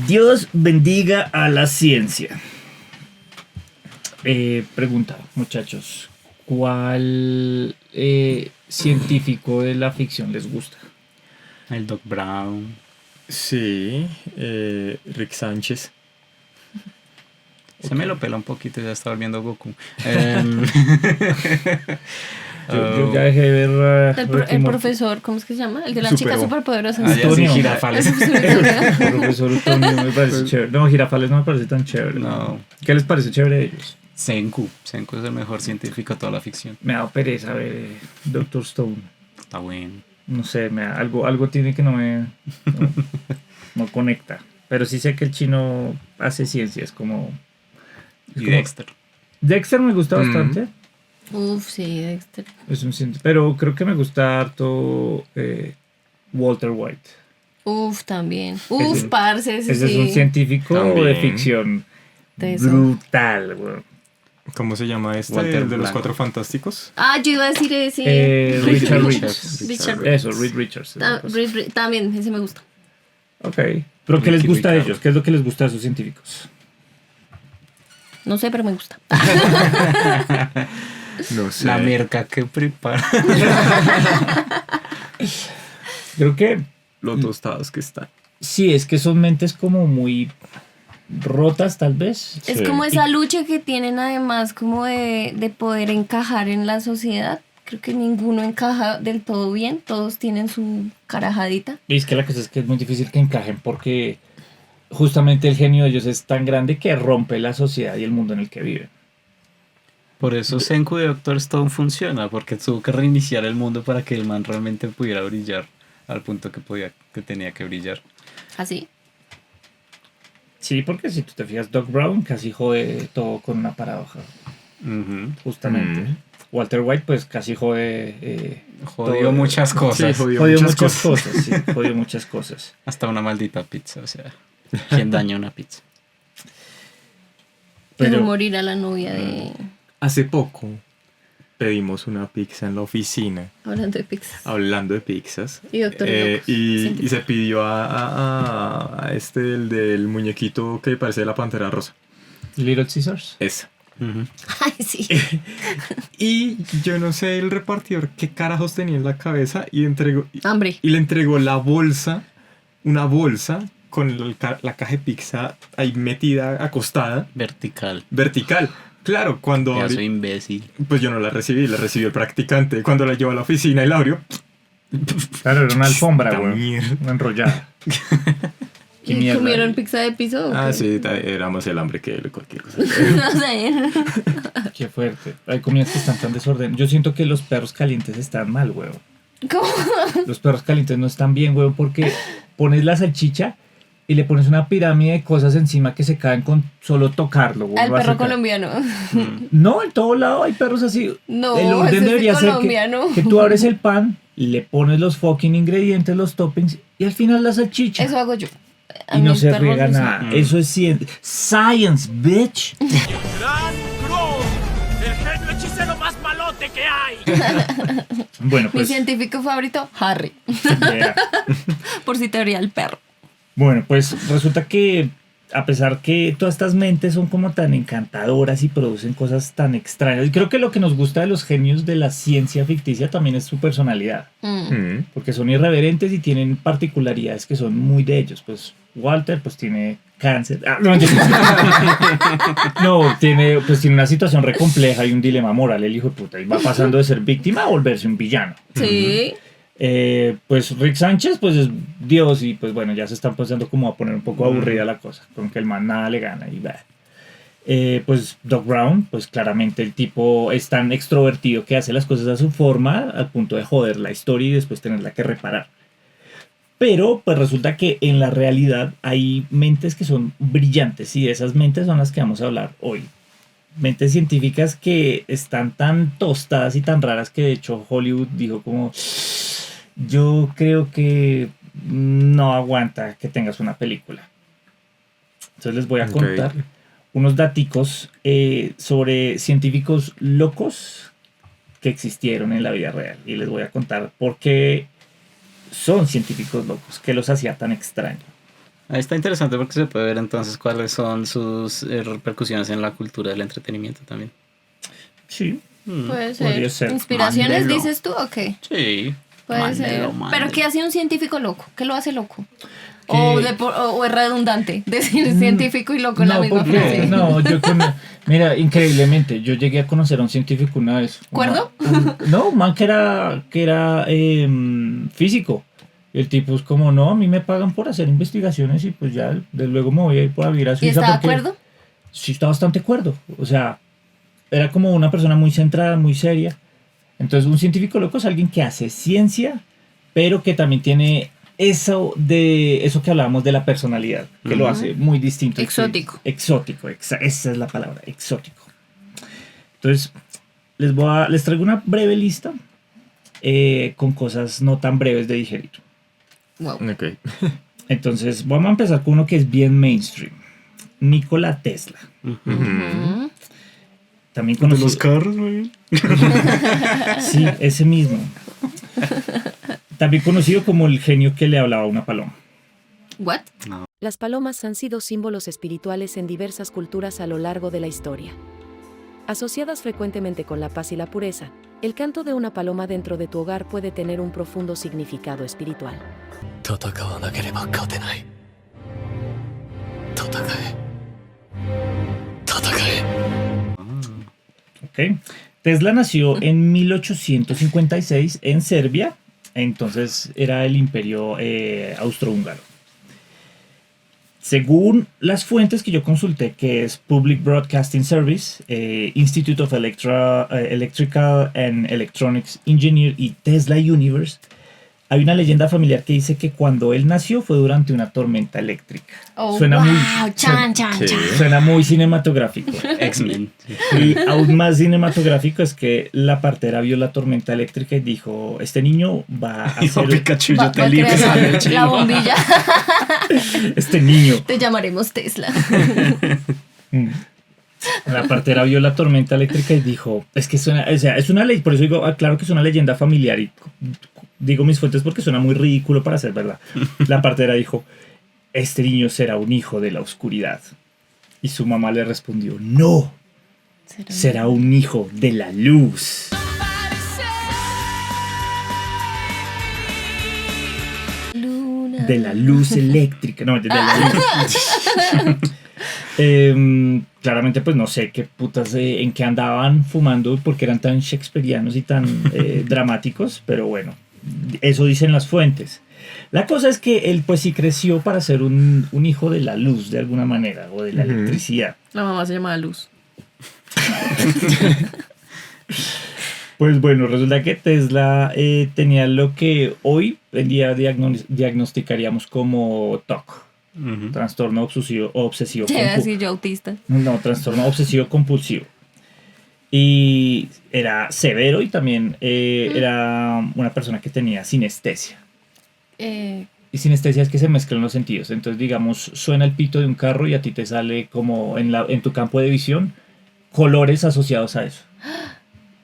Dios bendiga a la ciencia. Pregunta, muchachos, ¿cuál científico de la ficción les gusta? El Doc Brown. Sí, Rick Sánchez. Se me lo pela un poquito, ya está volviendo Goku. Yo ya dejé de ver El profesor, ¿cómo es que se llama? El de las chicas superpoderosas. Ah, ya sí, Girafales. El profesor Utonio me parece chévere. No, Girafales no me parece tan chévere. No. ¿Qué les parece chévere de ellos? Senku es el mejor científico de toda la ficción. Me da pereza ver Doctor Stone. Está bueno. No sé, algo tiene que no conecta. Pero sí sé que el chino hace ciencia, es como... Y Dexter. Dexter me gusta bastante. Uf, sí, Dexter. Es un pero creo que me gusta harto Walter White. Uf, también. Uf, parce, ese es un científico También. de ficción brutal, güey. ¿Cómo se llama este? Walter ¿El de los Blanco. Cuatro Fantásticos? Ah, yo iba a decir ese. Richard Richards. Richards. Eso, Reed Richards. También, ese me gusta. Ok. ¿Pero qué les Ricky gusta de Ricardo. ellos? ¿Qué es lo que les gusta de esos científicos? No sé, pero me gusta. No sé. La merca que prepara. Creo que Los tostados que están. sí, es que son mentes como muy rotas, tal vez. Es Sí. como esa lucha que tienen además como de poder encajar en la sociedad. Creo que ninguno encaja del todo bien. Todos tienen su carajadita. Y es que la cosa es que es muy difícil que encajen porque justamente el genio de ellos es tan grande que rompe la sociedad y el mundo en el que viven. Por eso Senku de Doctor Stone funciona, porque tuvo que reiniciar el mundo para que el man realmente pudiera brillar al punto que tenía que brillar. Así. Sí, porque si tú te fijas, Doc Brown casi jode todo con una paradoja, Ujú. justamente. Walter White pues casi jode... Jodió todo. muchas cosas. Sí, Jodió muchas cosas, sí, jodió muchas cosas. Hasta una maldita pizza, o sea. ¿Quién daña una pizza? Pero- Dejó morir a la novia de... Hace poco pedimos una pizza en la oficina, Hablando de pizzas. hablando de pizzas. Y doctores locos. Y se pidió a el del muñequito que parece la Pantera Rosa. Little Caesars. Esa. Ujú. Ay, sí. Y yo no sé el repartidor qué carajos tenía en la cabeza y Hambre. le entregó la bolsa, una bolsa con la caja de pizza ahí metida, acostada, Vertical. vertical. Claro, cuando Ya abrí- soy imbécil. pues yo no la recibí, la recibió el practicante. Cuando la llevó a la oficina y la abrió, Claro, era una alfombra, esta güey. mierda. Una enrollada. Qué ¿Y mierda. comieron pizza de piso? o Ah, qué? sí, era más el hambre que cualquier cosa. No sé. Qué fuerte. Hay comidas que están tan desordenadas. Yo siento que los perros calientes están mal, güey. ¿Cómo? Los perros calientes no están bien, güey, porque pones la salchicha y le pones una pirámide de cosas encima que se caen con solo tocarlo, güey. Al Va a perro secar. colombiano. No, en todo lado hay perros así. No, El ese orden es debería ser colombiano. que tú abres el pan, le pones los fucking ingredientes, los toppings y al final la salchicha. Eso hago yo. A Y no mis se perros riega no sé. nada. Eso es science, bitch. ¡Gran Cruz! ¡El genio hechicero más malote que hay! Bueno, Mi pues. científico favorito, Harry. vea. Por si te abría el perro. Bueno, pues resulta que a pesar que todas estas mentes son como tan encantadoras y producen cosas tan extrañas, y creo que lo que nos gusta de los genios de la ciencia ficticia también es su personalidad, porque son irreverentes y tienen particularidades que son muy de ellos. Pues Walter pues tiene cáncer. No, tiene una situación re compleja y un dilema moral, el hijo de puta, y va pasando de ser víctima a volverse un villano. Sí. Pues Rick Sánchez pues es Dios y pues bueno, ya se está empezando como a poner un poco aburrida la cosa, con que el man nada le gana y va. Pues Doc Brown, pues claramente el tipo es tan extrovertido que hace las cosas a su forma al punto de joder la historia y después tenerla que reparar. Pero pues resulta que en la realidad hay mentes que son brillantes y de esas mentes son las que vamos a hablar hoy. Mentes científicas que están tan tostadas y tan raras que de hecho Hollywood dijo como... Yo creo que no aguanta que tengas una película. Entonces les voy a contar unos daticos sobre científicos locos que existieron en la vida real. Y les voy a contar por qué son científicos locos, qué los hacía tan extraños. Ahí está interesante porque se puede ver entonces cuáles son sus repercusiones en la cultura del entretenimiento también. Sí. Puede Podría ser. ser. ¿Inspiraciones Mándelo. dices tú o qué? Sí. Puede ser. Mándelo. Pero ¿qué hace un científico loco? ¿Qué lo hace loco? Que- O es redundante decir científico y loco en la misma porque- frase. mira, increíblemente, yo llegué a conocer a un científico una vez. ¿Cuerdo? No, un man que era físico. Y el tipo es como, no, a mí me pagan por hacer investigaciones y pues ya, desde luego me voy a ir a vivir a ¿Y Suiza. está de porque- acuerdo? Sí, está bastante cuerdo. O sea, era como una persona muy centrada, muy seria. Entonces, un científico loco es alguien que hace ciencia, pero que también tiene eso que hablábamos de la personalidad, que lo hace muy distinto. Exótico. Exótico, esa es la palabra, exótico. Entonces, les traigo una breve lista con cosas no tan breves de digerir. Wow. Ok. Entonces, vamos a empezar con uno que es bien mainstream. Nikola Tesla. Ujú. También De los conocido. carros, güey. Sí, ese mismo. También conocido como el genio que le hablaba a una paloma. What? Las palomas han sido símbolos espirituales en diversas culturas a lo largo de la historia. Asociadas frecuentemente con la paz y la pureza, el canto de una paloma dentro de tu hogar puede tener un profundo significado espiritual. ¿Ok? Tesla nació en 1856 en Serbia, entonces era el imperio austrohúngaro. Según las fuentes que yo consulté, que es Public Broadcasting Service, Institute of Electrical and Electronics Engineer y Tesla Universe, hay una leyenda familiar que dice que cuando él nació fue durante una tormenta eléctrica. Oh, Suena wow. muy- Chan, chan, Sí. chan. Suena muy cinematográfico. X-Men. Y aún más cinematográfico es que la partera vio la tormenta eléctrica y dijo, este niño va a Dijo ser... Pikachu, Va- yo te va a libro. crear sale el la chino. bombilla. Este niño. Te llamaremos Tesla. La partera vio la tormenta eléctrica y dijo, es que suena, o sea, es una ley, por eso digo, claro que es una leyenda familiar y digo mis fuentes porque suena muy ridículo para ser verdad. La partera dijo, este niño será un hijo de la oscuridad. Y su mamá le respondió, no, será un hijo de la luz. Luna. De la luz eléctrica. No, de la luz. Claramente, pues no sé qué putas en qué andaban fumando porque eran tan shakespearianos y tan dramáticos, pero bueno, eso dicen las fuentes. La cosa es que él, pues sí creció para ser un hijo de la luz de alguna manera o de la Ujú. electricidad. La mamá se llama Luz. Pues bueno, resulta que Tesla tenía lo que hoy en día diagnosticaríamos como TOC. Ujú. Trastorno obsesivo Te iba a compulsivo. decir yo autista. No, trastorno obsesivo compulsivo. Y era severo y también era una persona que tenía sinestesia. Y sinestesia es que se mezclan los sentidos. Entonces, digamos, suena el pito de un carro y a ti te sale como en tu campo de visión colores asociados a eso.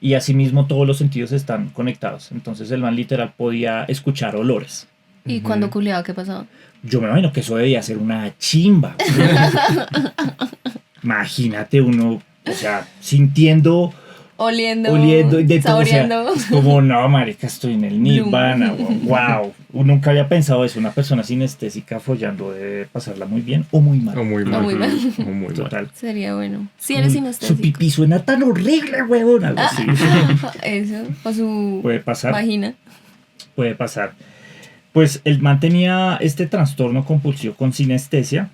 Y asimismo todos los sentidos están conectados. Entonces el man literal podía escuchar olores. ¿Y cuando culiaba qué pasaba? Yo me imagino que eso debía ser una chimba. Imagínate uno, o sea, sintiendo, Oliendo. oliendo y de todo. O sea, Saboreando. es como, no, marica, estoy en el nirvana. Wow. Nunca había pensado eso. Una persona sinestésica follando debe pasarla muy bien o muy mal. O muy mal. muy mal. O muy mal. Total. Sería bueno. Si eres Su sinestésico. pipí suena tan horrible, huevón. Algo así. Eso. O su Puede pasar. vagina. Puede pasar. Pues él mantenía este trastorno compulsivo con sinestesia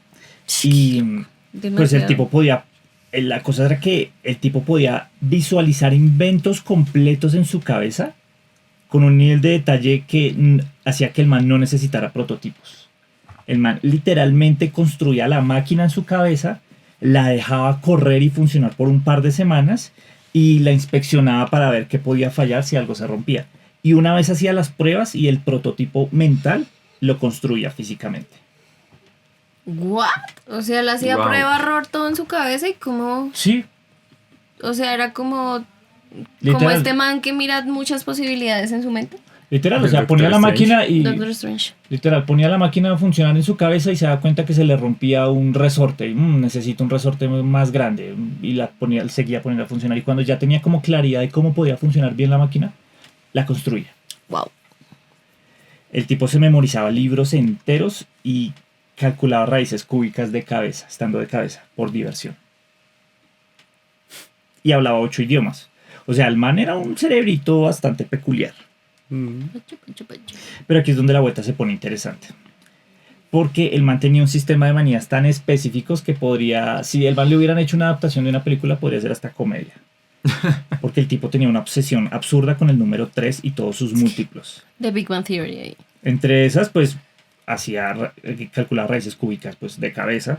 y pues el Demasiado. tipo podía, la cosa era que el tipo podía visualizar inventos completos en su cabeza con un nivel de detalle que hacía que el man no necesitara prototipos. El man literalmente construía la máquina en su cabeza, la dejaba correr y funcionar por un par de semanas y la inspeccionaba para ver qué podía fallar si algo se rompía. Y una vez hacía las pruebas y el prototipo mental lo construía físicamente. ¿What? O sea, le hacía Wow. prueba error todo en su cabeza y como. Sí, O sea, era como. Como literal. este man que mira muchas posibilidades en su mente. Literal, o Del sea, Doctor ponía la Strange. máquina y... Doctor Strange. Literal, ponía la máquina a funcionar en su cabeza y se da cuenta que se le rompía un resorte. Y, necesito un resorte más grande. Y seguía poniendo a funcionar. Y cuando ya tenía como claridad de cómo podía funcionar bien la máquina, la construía. Wow. El tipo se memorizaba libros enteros y calculaba raíces cúbicas de cabeza, estando de cabeza, por diversión. Y hablaba 8 idiomas. O sea, el man era un cerebrito bastante peculiar. Pero aquí es donde la vuelta se pone interesante. Porque el man tenía un sistema de manías tan específicos que podría, si el man le hubieran hecho una adaptación de una película, podría ser hasta comedia. Porque el tipo tenía una obsesión absurda con el número 3 y todos sus múltiplos. The Big Bang Theory ahí. Entre esas, pues, calcular raíces cúbicas, pues, de cabeza.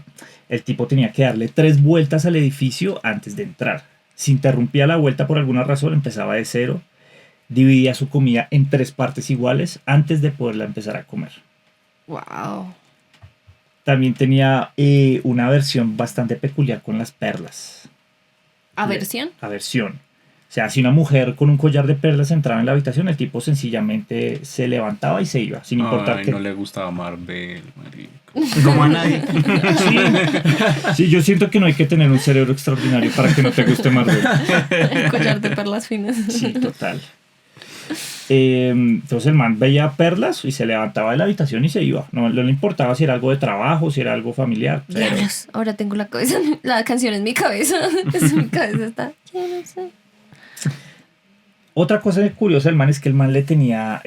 El tipo tenía que darle 3 vueltas al edificio antes de entrar. Si interrumpía la vuelta por alguna razón, empezaba de cero. Dividía su comida en 3 partes iguales antes de poderla empezar a comer. Wow. También tenía una versión bastante peculiar con las perlas. ¿Aversión? Aversión. O sea, si una mujer con un collar de perlas entraba en la habitación, el tipo sencillamente se levantaba y se iba, sin importar Ay, que... no le gustaba Marvel, marica. Como a nadie. Sí. Sí, yo siento que no hay que tener un cerebro extraordinario para que no te guste Marvel. El collar de perlas finas. Sí, total. Entonces el man veía perlas y se levantaba de la habitación y se iba. No le importaba si era algo de trabajo, si era algo familiar. Pero... Diablos, ahora tengo la canción en mi cabeza. En mi cabeza está. Yo no sé. Otra cosa curiosa del man es que el man le tenía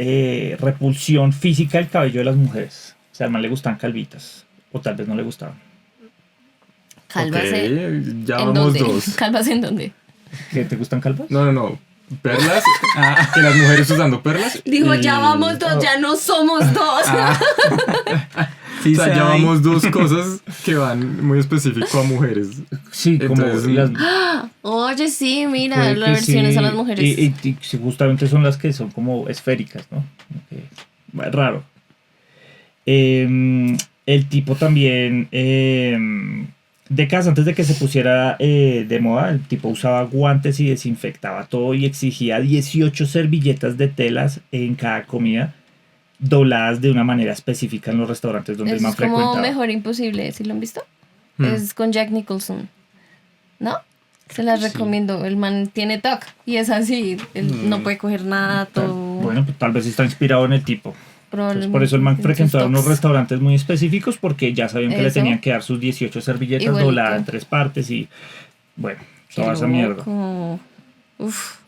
repulsión física al cabello de las mujeres. O sea, al man le gustaban calvitas. O tal vez no le gustaban. Calvas. Ok, ya ¿En vamos dónde? 2. ¿Calvas en dónde? ¿Qué te gustan calvas? No. Perlas. Que las mujeres usando perlas. Dijo, y- ya vamos 2, ya no somos 2. Sí, O sea, se ya da ahí. vamos 2 cosas que van muy específico a mujeres. Sí, como Entonces, las... Oye, sí, mira, puede las que versiones sí. a las mujeres. Y sí, justamente son las que son como esféricas, ¿no? Como que es raro. El tipo también... décadas antes de que se pusiera de moda, el tipo usaba guantes y desinfectaba todo y exigía 18 servilletas de telas en cada comida, dobladas de una manera específica en los restaurantes donde el Es man como frecuentaba. Mejor Imposible, ¿sí lo han visto? Hmm. Es con Jack Nicholson. ¿No? Se las recomiendo. El man tiene TOC y es así. Él no puede coger nada, todo. Bueno, pues tal vez está inspirado en el tipo. Entonces, probablemente por eso el man tiene sus frecuentaba unos tocs. restaurantes muy específicos porque ya sabían que le Eso. tenían que dar sus 18 servilletas Igualito. dobladas en 3 partes y bueno, Qué toda esa mierda. loco. Uf.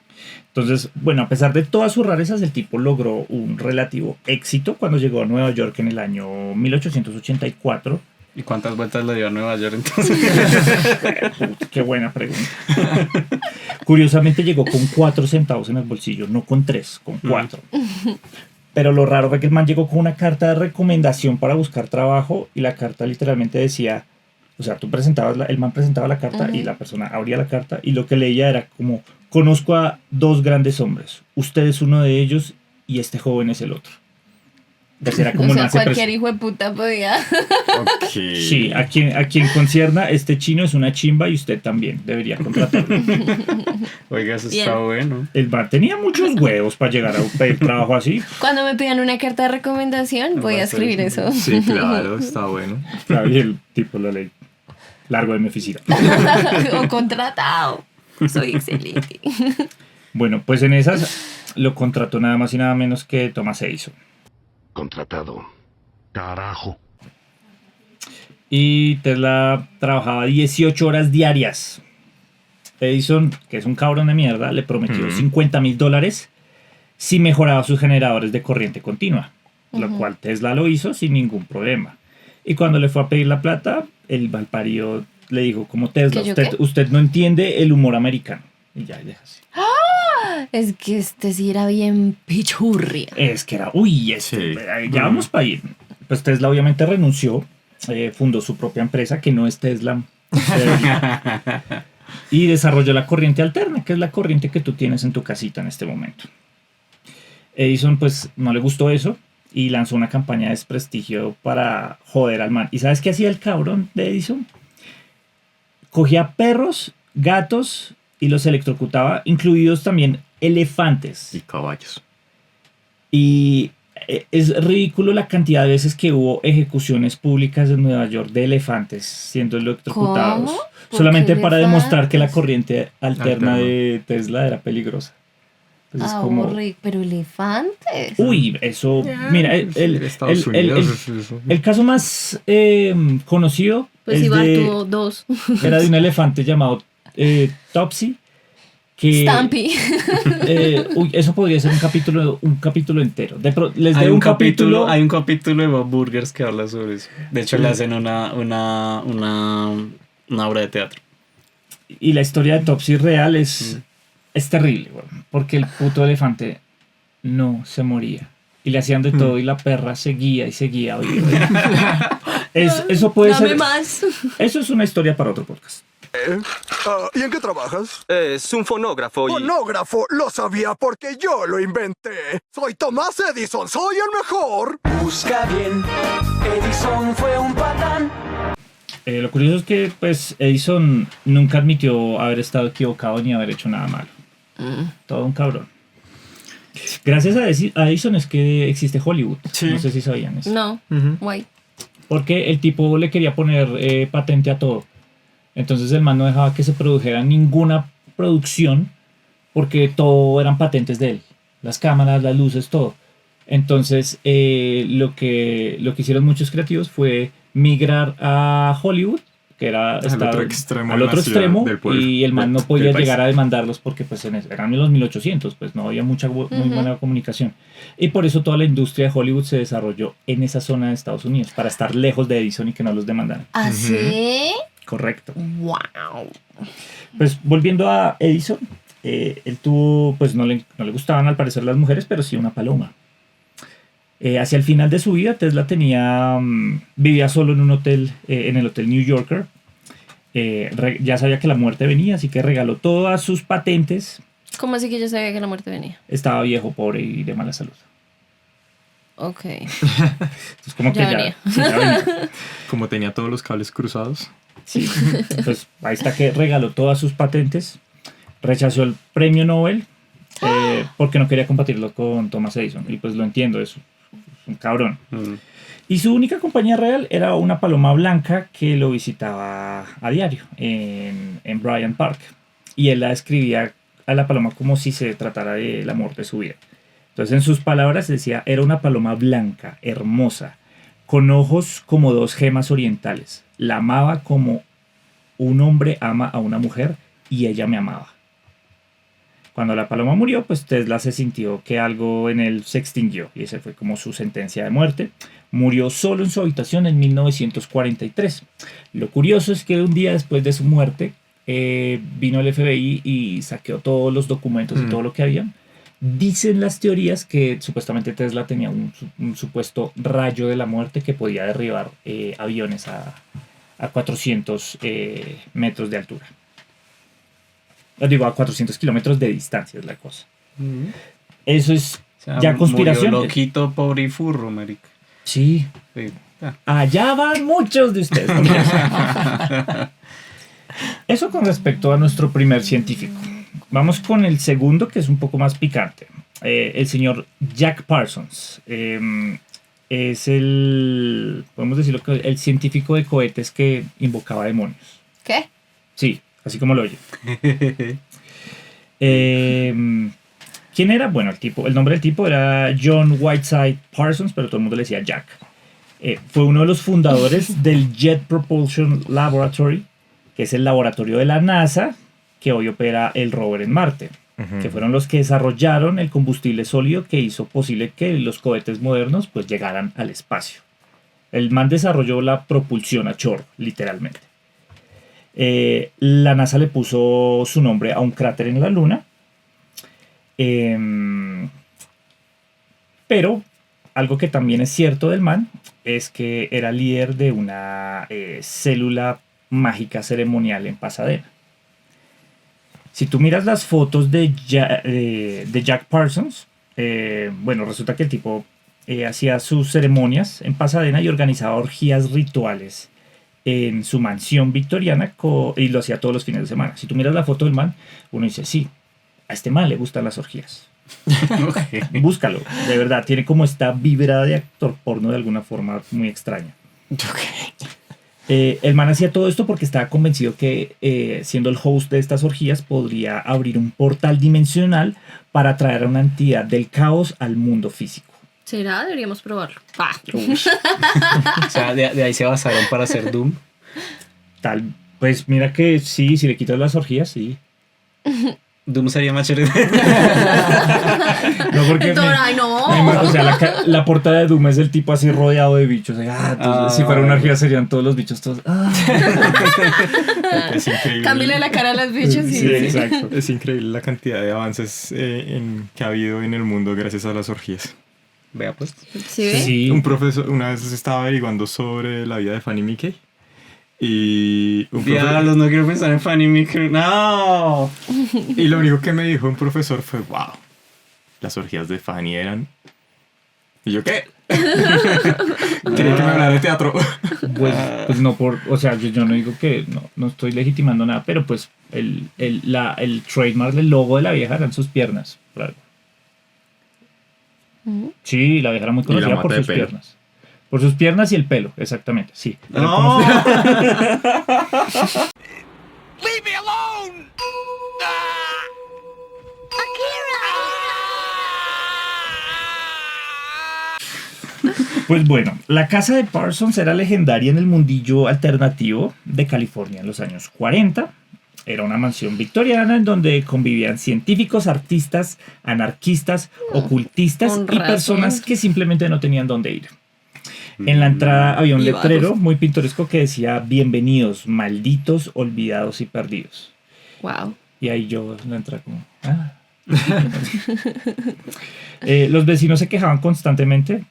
Entonces, bueno, a pesar de todas sus rarezas, el tipo logró un relativo éxito cuando llegó a Nueva York en el año 1884. ¿Y cuántas vueltas le dio a Nueva York entonces? Qué buena pregunta. Curiosamente llegó con 4 centavos en el bolsillo, no con 3, con 4. Pero lo raro fue que el man llegó con una carta de recomendación para buscar trabajo y la carta literalmente decía, o sea, tú presentabas, el man presentaba la carta y la persona abría la carta y lo que leía era como, conozco a 2 grandes hombres, usted es uno de ellos y este joven es el otro. Entonces era como O el sea, man se cualquier hijo de puta podía. Ok. Sí, a quien concierna, este chino es una chimba y usted también debería contratarlo. Oiga, eso Bien. está bueno. El man tenía muchos huevos para llegar a pedir trabajo así. Cuando me pidan una carta de recomendación, voy a escribir eso. Sí, claro, está bueno. Claro, y el tipo lo leí. Largo de mi oficina. O contratado. Soy excelente. Bueno, pues en esas lo contrató nada más y nada menos que Thomas Edison. Contratado. Carajo. Y Tesla trabajaba 18 horas diarias. Edison, que es un cabrón de mierda, le prometió $50,000 si mejoraba sus generadores de corriente continua. Lo cual Tesla lo hizo sin ningún problema. Y cuando le fue a pedir la plata, el malparido le dijo como Tesla, ¿Que yo usted no entiende el humor americano. Y ya, deja así. Es que este sí era bien pichurria. Es que era, uy, Sí. ya vamos para ir. Pues Tesla obviamente renunció, fundó su propia empresa, que no es Tesla, y desarrolló la corriente alterna, que es la corriente que tú tienes en tu casita en este momento. Edison pues no le gustó eso y lanzó una campaña de desprestigio para joder al man. ¿Y sabes qué hacía el cabrón de Edison? Cogía perros, gatos y los electrocutaba, incluidos también elefantes. Y caballos. Y es ridículo la cantidad de veces que hubo ejecuciones públicas en Nueva York de elefantes siendo electrocutados. ¿Cómo? ¿Por Solamente qué para demostrar que la elefantes? corriente alterna Alterna. de Tesla era peligrosa. Entonces, como, Pero elefantes. uy, eso, mira, Estados Unidos. eso. el caso más conocido Pues es Ibar de, tuvo 2. era de un elefante llamado Topsy, que Stampy. uy, eso podría ser un capítulo entero. Les Hay doy un capítulo de Bob Burgers que habla sobre eso. De hecho, le hacen una obra de teatro. y la historia de Topsy real es terrible, weón, porque el puto elefante no se moría. Y le hacían de todo y la perra seguía y seguía. Eso puede Dame ser. más. Eso es una historia para otro podcast. ¿Y en qué trabajas? Es un fonógrafo y... Fonógrafo, lo sabía porque yo lo inventé. Soy Thomas Edison, soy el mejor. Busca bien, Edison fue un patán. Lo curioso es que pues Edison nunca admitió haber estado equivocado ni haber hecho nada malo. Todo un cabrón. Gracias a Edison es que existe Hollywood. Sí. No sé si sabían eso. No, Ujú. guay. Porque el tipo le quería poner patente a todo. Entonces el man no dejaba que se produjera ninguna producción porque todo eran patentes de él. Las cámaras, las luces, todo. Entonces lo que hicieron muchos creativos fue migrar a Hollywood, que era Al otro extremo al de otro la ciudad, extremo, del pueblo, y el man no del podía país. llegar a demandarlos porque pues eran en los 1800, pues no había muy buena comunicación. Y por eso toda la industria de Hollywood se desarrolló en esa zona de Estados Unidos, para estar lejos de Edison y que no los demandaran. ¿Así? Correcto. ¡Wow! Pues volviendo a Edison, él tuvo, pues no le gustaban al parecer las mujeres, pero sí una paloma. Hacia el final de su vida, Tesla vivía solo en un hotel, en el Hotel New Yorker. Ya sabía que la muerte venía, así que regaló todas sus patentes. ¿Cómo así que yo sabía que la muerte venía? Estaba viejo, pobre y de mala salud. Ok. Entonces como que Ya ya, venía. ya venía. Como tenía todos los cables cruzados. Sí. Pues ahí está que regaló todas sus patentes. Rechazó el premio Nobel porque no quería compartirlo con Thomas Edison. Y pues lo entiendo, es un cabrón. Y su única compañía real era una paloma blanca que lo visitaba a diario en Bryant Park. Y él la describía a la paloma como si se tratara del amor de su vida. Entonces en sus palabras decía, era una paloma blanca, hermosa, con ojos como dos gemas orientales. La amaba como un hombre ama a una mujer y ella me amaba. Cuando la paloma murió, pues Tesla se sintió que algo en él se extinguió y esa fue como su sentencia de muerte. Murió solo en su habitación en 1943. Lo curioso es que un día después de su muerte vino el FBI y saqueó todos los documentos y todo lo que había. Dicen las teorías que supuestamente Tesla tenía un supuesto rayo de la muerte que podía derribar aviones a 400 metros de altura. Digo, a 400 kilómetros de distancia es la cosa. Eso es O sea, ya conspiración. Murió loquito, pobre y furro, marica. Sí. Sí. Allá van muchos de ustedes. Eso con respecto a nuestro primer científico. Vamos con el segundo, que es un poco más picante. El señor Jack Parsons. Es podemos decirlo, el científico de cohetes que invocaba demonios. ¿Qué? Sí, así como lo oye. ¿Quién era? Bueno, el nombre del tipo era John Whiteside Parsons, pero todo el mundo le decía Jack. Fue uno de los fundadores del Jet Propulsion Laboratory, que es el laboratorio de la NASA que hoy opera el rover en Marte, que fueron los que desarrollaron el combustible sólido que hizo posible que los cohetes modernos pues llegaran al espacio. El man desarrolló la propulsión a chorro, literalmente. La NASA le puso su nombre a un cráter en la Luna. Pero algo que también es cierto del man es que era líder de una célula mágica ceremonial en Pasadena. Si tú miras las fotos de Jack Parsons, bueno, resulta que el tipo hacía sus ceremonias en Pasadena y organizaba orgías rituales en su mansión victoriana y lo hacía todos los fines de semana. Si tú miras la foto del man, uno dice, sí, a este man le gustan las orgías. Búscalo, de verdad, tiene como esta vibra de actor porno de alguna forma muy extraña. El man hacía todo esto porque estaba convencido que siendo el host de estas orgías podría abrir un portal dimensional para traer a una entidad del caos al mundo físico. ¿Será? Deberíamos probarlo. O sea, de ahí se basaron para hacer Doom. Pues mira que sí, si le quitas las orgías, sí. Doom sería más chévere. No, porque ¡Ay, no! o sea, la portada de Doom es el tipo así rodeado de bichos. Entonces, si fuera una orgía serían todos los bichos todos. Es increíble. Cámbiale la cara a los bichos. Sí, exacto. Es increíble la cantidad de avances que ha habido en el mundo gracias a las orgías. Vea pues. ¿Sí ve? Sí. Un profesor una vez estaba averiguando sobre la vida de Fanny Mickey y Diablos, no quiero pensar en Fanny Mickey. ¡No! y lo único que me dijo un profesor fue wow, las orgías de Fanny eran... ¿Y yo qué? Quería que me hablara de teatro. Pues no o sea, yo no digo que no estoy legitimando nada, pero pues el trademark del logo de la vieja eran sus piernas. Claro. Sí, la vieja era muy Y la conocida mata por de sus pelo. piernas. Por sus piernas y el pelo, exactamente, sí. Era No. Leave me alone! Pues bueno, la casa de Parsons era legendaria en el mundillo alternativo de California en los años 40. Era una mansión victoriana en donde convivían científicos, artistas, anarquistas, ocultistas con y razón. personas que simplemente no tenían dónde ir. En la entrada había un Y letrero vagos. muy pintoresco que decía bienvenidos, malditos, olvidados y perdidos. Wow. Y ahí yo en la entrada como... los vecinos se quejaban constantemente.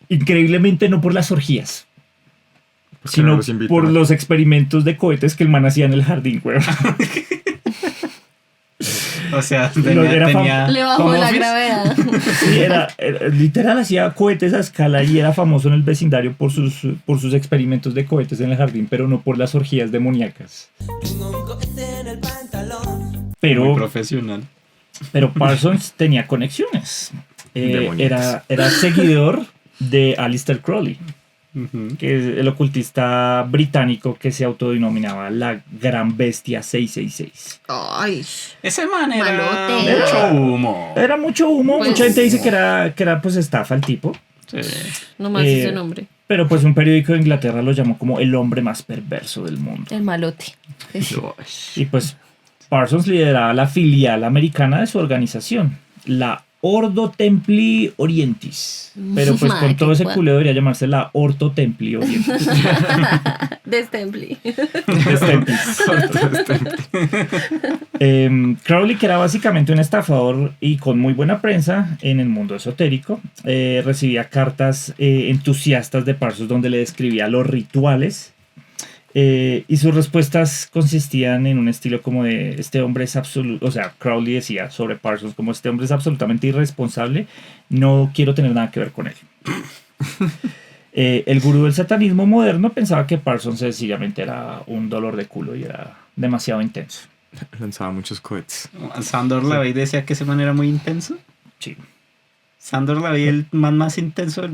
Increíblemente no por las orgías, Porque no sino los invitaban. por los experimentos de cohetes que el man hacía en el jardín, weón. O sea, Era Le bajó home la office. gravedad. Sí, era literal, hacía cohetes a escala y era famoso en el vecindario por sus experimentos de cohetes en el jardín, pero no por las orgías demoníacas. Muy Pero, profesional. pero Parsons tenía conexiones. Demoníacas. Era seguidor de Aleister Crowley, Ujú. que es el ocultista británico que se autodenominaba la Gran Bestia 666. Ay. Ese man era Malote. mucho humo. Era mucho humo, Pues- mucha gente dice que era pues estafa el tipo, Sí. Nomás Eh, ese nombre. pero pues un periódico de Inglaterra lo llamó como el hombre más perverso del mundo. El malote. Y pues Parsons lideraba la filial americana de su organización, la Ordo Templi Orientis. Pero pues Madre, con todo ese qué culeo debería llamarse la Orto Templi Orientis. Destempli. Crowley, que era básicamente un estafador y con muy buena prensa en el mundo esotérico, recibía cartas entusiastas de Parsons donde le describía los rituales y sus respuestas consistían en un estilo como de este hombre es absoluto, o sea, Crowley decía sobre Parsons como este hombre es absolutamente irresponsable, no quiero tener nada que ver con él. El gurú del satanismo moderno pensaba que Parsons sencillamente era un dolor de culo y era demasiado intenso. Lanzaba muchos cohetes. Sandor Lavey decía que ese man era muy intenso. Sí. Sandor Lavey, el man más intenso.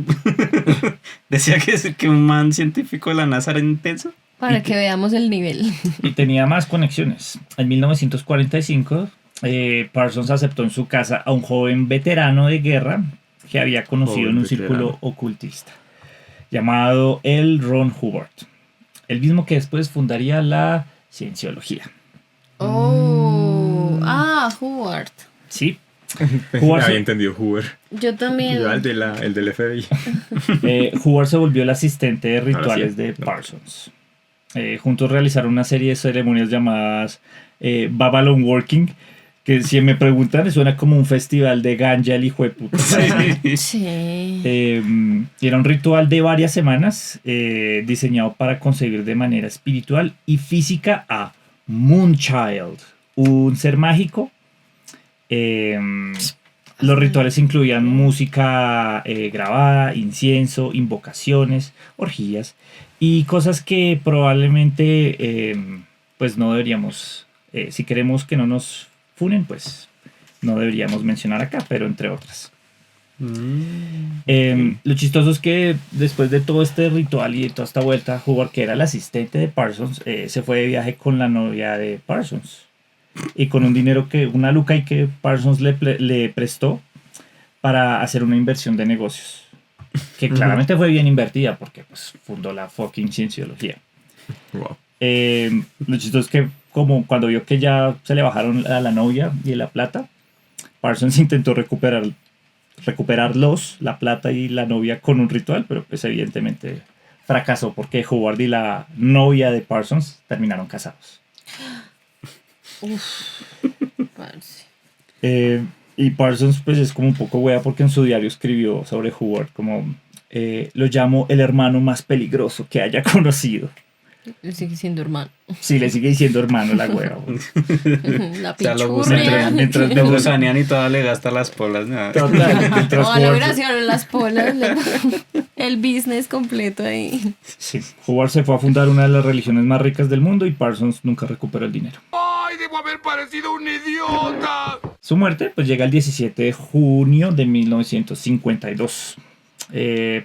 Decía que un man científico de la NASA era intenso. Para que veamos el nivel. Y tenía más conexiones. En 1945, Parsons aceptó en su casa a un joven veterano de guerra que había conocido en un círculo ocultista, llamado el Ron Hubbard, el mismo que después fundaría la cienciología. Oh. Howard. Sí. Había entendido Hoover. Yo también. Yo el del FBI. Hubbard se volvió el asistente de rituales Ahora sí. de Parsons. Juntos realizaron una serie de ceremonias llamadas Babylon Working, que si me preguntan suena como un festival de ganja el hijo de puta. Sí. Era un ritual de varias semanas diseñado para concebir de manera espiritual y física a Moonchild, un ser mágico. Los rituales incluían música grabada, incienso, invocaciones, orgías y cosas que probablemente pues no deberíamos, si queremos que no nos funen, pues no deberíamos mencionar acá, pero entre otras. Lo chistoso es que después de todo este ritual y de toda esta vuelta, Howard, que era el asistente de Parsons, se fue de viaje con la novia de Parsons y con un dinero una luca y que Parsons le prestó para hacer una inversión de negocios que claramente fue bien invertida porque pues fundó la fucking cienciología. Wow. Lo chistoso es que como cuando vio que ya se le bajaron a la novia y la plata, Parsons intentó recuperarlos, la plata y la novia con un ritual, pero pues evidentemente fracasó porque Howard y la novia de Parsons terminaron casados. Y Parsons pues es como un poco wea porque en su diario escribió sobre Howard como lo llamo el hermano más peligroso que haya conocido. Le sigue siendo hermano. Sí, le sigue diciendo hermano la wea. La O sea, lo pichurria. Mientras gusanean y toda le gasta las polas. Nada. Total, mientras No, la Howard- gracia, las polas. El business completo ahí. Sí, Howard se fue a fundar una de las religiones más ricas del mundo y Parsons nunca recuperó el dinero. ¡Ay, debo haber parecido un idiota! Su muerte pues llega el 17 de junio de 1952.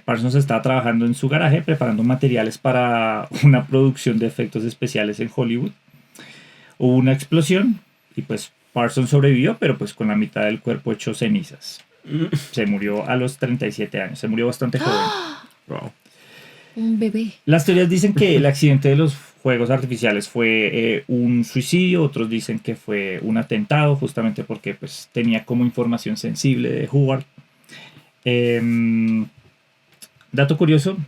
Parsons estaba trabajando en su garaje preparando materiales para una producción de efectos especiales en Hollywood. Hubo una explosión y pues Parsons sobrevivió, pero pues con la mitad del cuerpo hecho cenizas. Se murió a los 37 años, se murió bastante joven. Wow. Un bebé. Las teorías dicen que el accidente de los fuegos artificiales fue un suicidio, otros dicen que fue un atentado, justamente porque pues, tenía como información sensible de Howard. Dato curioso,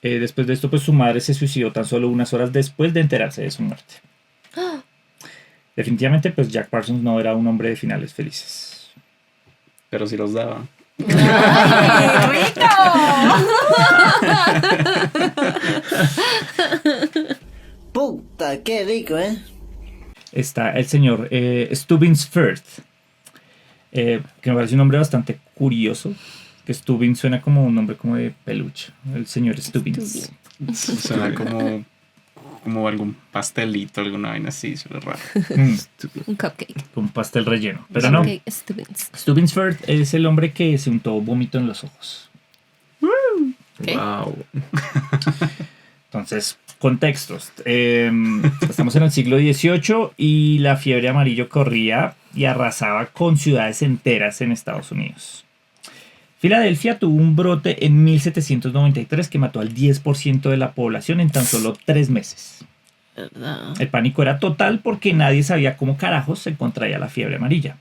después de esto pues su madre se suicidó tan solo unas horas después de enterarse de su muerte. Definitivamente pues Jack Parsons no era un hombre de finales felices. Pero sí los daba. ¡Ay, rico! Puta, qué rico, ¿eh? Está el señor Stubbins Firth, que me parece un nombre bastante curioso, que Stubbins suena como un nombre como de peluche, el señor Stubbins. Suena como algún pastelito, alguna vaina así, suena raro. Un cupcake. Un pastel relleno, pero no. Cupcake Stubbins. Stubbins Firth es el hombre que se untó vómito en los ojos. ¿Qué? Wow. Entonces, contextos. Estamos en el siglo XVIII y la fiebre amarillo corría y arrasaba con ciudades enteras en Estados Unidos. Filadelfia tuvo un brote en 1793 que mató al 10% de la población en tan solo 3 meses. ¿Verdad? El pánico era total porque nadie sabía cómo carajos se contraía la fiebre amarilla.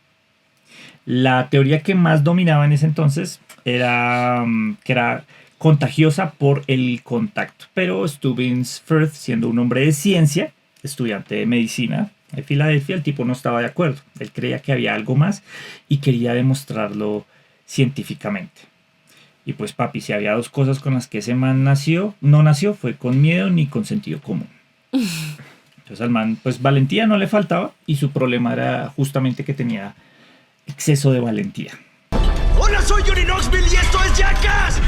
La teoría que más dominaba en ese entonces era que era contagiosa por el contacto, pero Stubbins Firth, siendo un hombre de ciencia, estudiante de medicina en Filadelfia, el tipo no estaba de acuerdo. Él creía que había algo más y quería demostrarlo científicamente. Y pues papi, si había 2 cosas con las que ese man no nació, fue con miedo ni con sentido común. Entonces al man, pues valentía no le faltaba y su problema era justamente que tenía exceso de valentía. ¡Hola, soy Johnny Knoxville y esto es Jackass!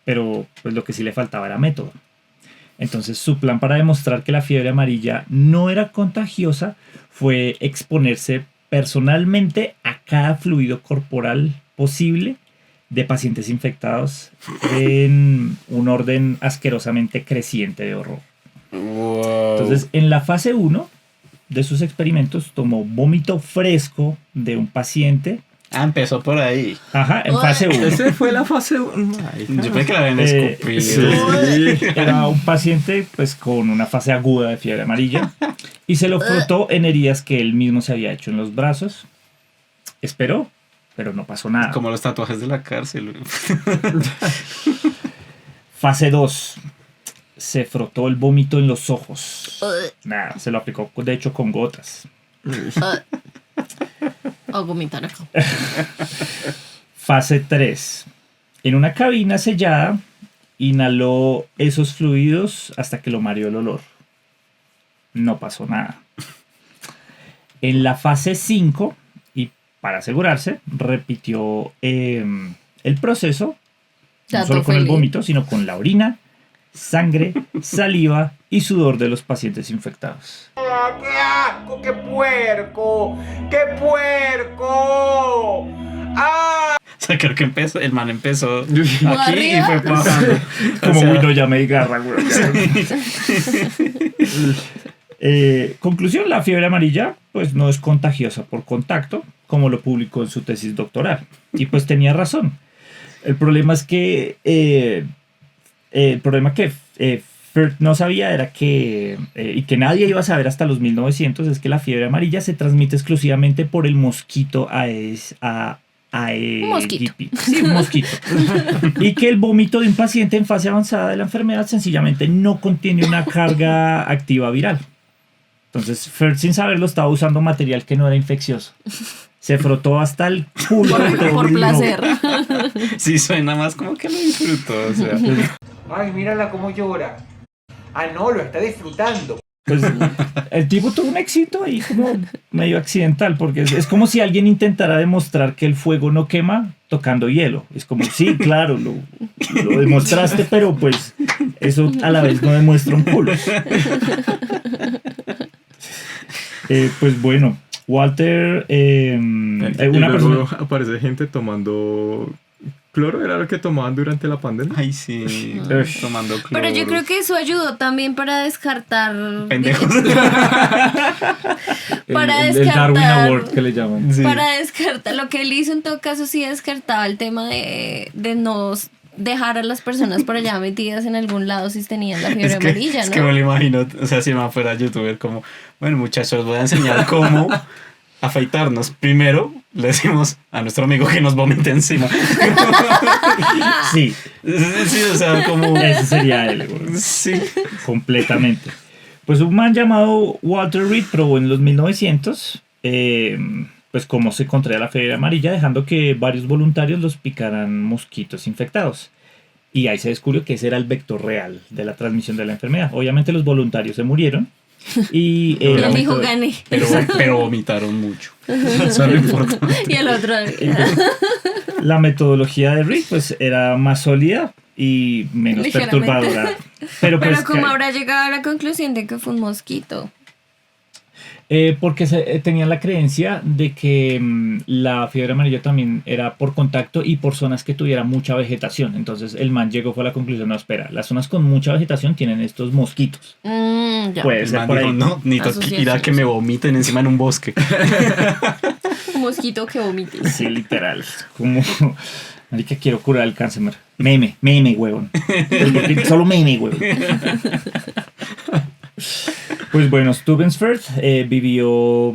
Pero pues lo que sí le faltaba era método. Entonces su plan para demostrar que la fiebre amarilla no era contagiosa fue exponerse personalmente a cada fluido corporal posible de pacientes infectados en un orden asquerosamente creciente de horror. Wow. Entonces, en la fase 1 de sus experimentos tomó vómito fresco de un paciente. Empezó por ahí. Ajá, en fase 1. Ese fue la fase 1. Yo pensé que la habían escupido. Sí. Era un paciente pues con una fase aguda de fiebre amarilla y se lo frotó en heridas que él mismo se había hecho en los brazos. Esperó, pero no pasó nada. Como los tatuajes de la cárcel. Fase 2. Se frotó el vómito en los ojos. Nada, se lo aplicó de hecho con gotas. O vomitar acá. Fase 3. En una cabina sellada, inhaló esos fluidos hasta que lo mareó el olor. No pasó nada. En la fase 5, y para asegurarse, repitió el proceso, no Dato solo con el feliz. vómito, sino con la orina, sangre, saliva y sudor de los pacientes infectados. ¡Qué asco! ¡Qué puerco! ¡Qué puerco! ¡Ah! O sea, creo que el man empezó aquí arriba. y fue pasando. Como, O sea, uy, no, ya me desgarra, güey. Conclusión, la fiebre amarilla pues no es contagiosa por contacto, como lo publicó en su tesis doctoral. Y pues tenía razón. El problema es que Ferd no sabía era que, y que nadie iba a saber hasta los 1900, es que la fiebre amarilla se transmite exclusivamente por el mosquito Mosquito. Sí, un mosquito. Y que el vómito de un paciente en fase avanzada de la enfermedad sencillamente no contiene una carga activa viral. Entonces, Ferd, sin saberlo, estaba usando material que no era infeccioso. Se frotó hasta el culo. Por placer. Sí, suena más como que lo disfrutó. O sea, ¡Ay, mírala cómo llora! ¡Ah, no! Lo está disfrutando. Pues el tipo tuvo un éxito ahí como medio accidental, porque es como si alguien intentara demostrar que el fuego no quema tocando hielo. Es como, sí, claro, lo demostraste, pero pues eso a la vez no demuestra un culo. Pues bueno, Walter, Y una luego persona... aparece gente tomando cloro, era lo que tomaban durante la pandemia. ay, sí, tomando cloro. Pero yo creo que eso ayudó también para descartar. Pendejos. Para el descartar. Darwin Award que le llaman. Sí. Para descartar. Lo que él hizo en todo caso sí descartaba el tema de no dejar a las personas por allá metidas en algún lado si tenían la fiebre amarilla, es ¿no? que me lo imagino, o sea, si me fuera youtuber como, bueno, muchachos, voy a enseñar cómo afeitarnos. Primero le decimos a nuestro amigo que nos vomite encima. Sí, Sí, o sea, como... ese sería él, güey. Sí. Completamente. Pues un man llamado Walter Reed probó en los 1900 pues cómo se contraía la fiebre amarilla, dejando que varios voluntarios los picaran mosquitos infectados. Y ahí se descubrió que ese era el vector real de la transmisión de la enfermedad. Obviamente los voluntarios se murieron. Y Y él dijo, gané. Pero vomitaron mucho. Eso es lo importante. Y el otro. La metodología de Reed pues era más sólida y menos Ligeramente. perturbadora. Pero pues ¿cómo habrá llegado a la conclusión de que fue un mosquito? porque tenían la creencia de que la fiebre amarilla también era por contacto y por zonas que tuvieran mucha vegetación. Entonces el man llegó fue a la conclusión, no, espera, las zonas con mucha vegetación tienen estos mosquitos. Ya. Puede El ser man por dijo, ahí. no, necesito ir a que me vomiten encima en un bosque. Un mosquito que vomite. Sí, literal. Como, marica, quiero curar el cáncer. Meme, huevón. Solo meme, huevón. Pues bueno, Stubensford vivió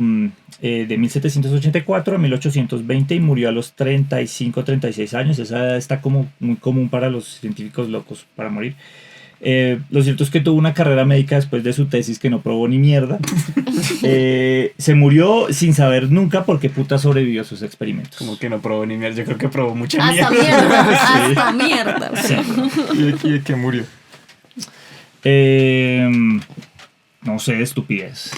de 1784 a 1820 y murió a los 35-36 años. Esa edad está como muy común para los científicos locos para morir. Lo cierto es que tuvo una carrera médica después de su tesis que no probó ni mierda. Se murió sin saber nunca por qué puta sobrevivió a sus experimentos. Como que no probó ni mierda. Yo creo que probó mucha Hasta mierda. mierda. Hasta mierda. Sí. ¿Y de qué murió? No sé, estupidez.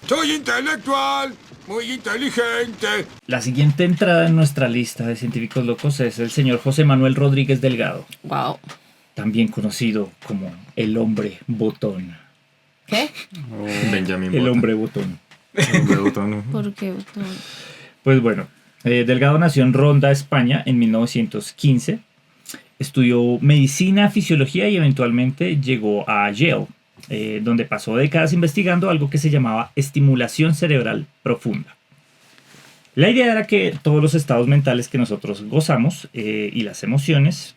Soy intelectual, muy inteligente. La siguiente entrada en nuestra lista de científicos locos es el señor José Manuel Rodríguez Delgado, Wow. también conocido como el hombre botón. ¿Qué? Benjamin El Button. hombre botón. El hombre botón. ¿Por qué? Pues bueno, Delgado nació en Ronda, España, en 1915. Estudió medicina, fisiología y eventualmente llegó a Yale, donde pasó décadas investigando algo que se llamaba estimulación cerebral profunda. La idea era que todos los estados mentales que nosotros gozamos y las emociones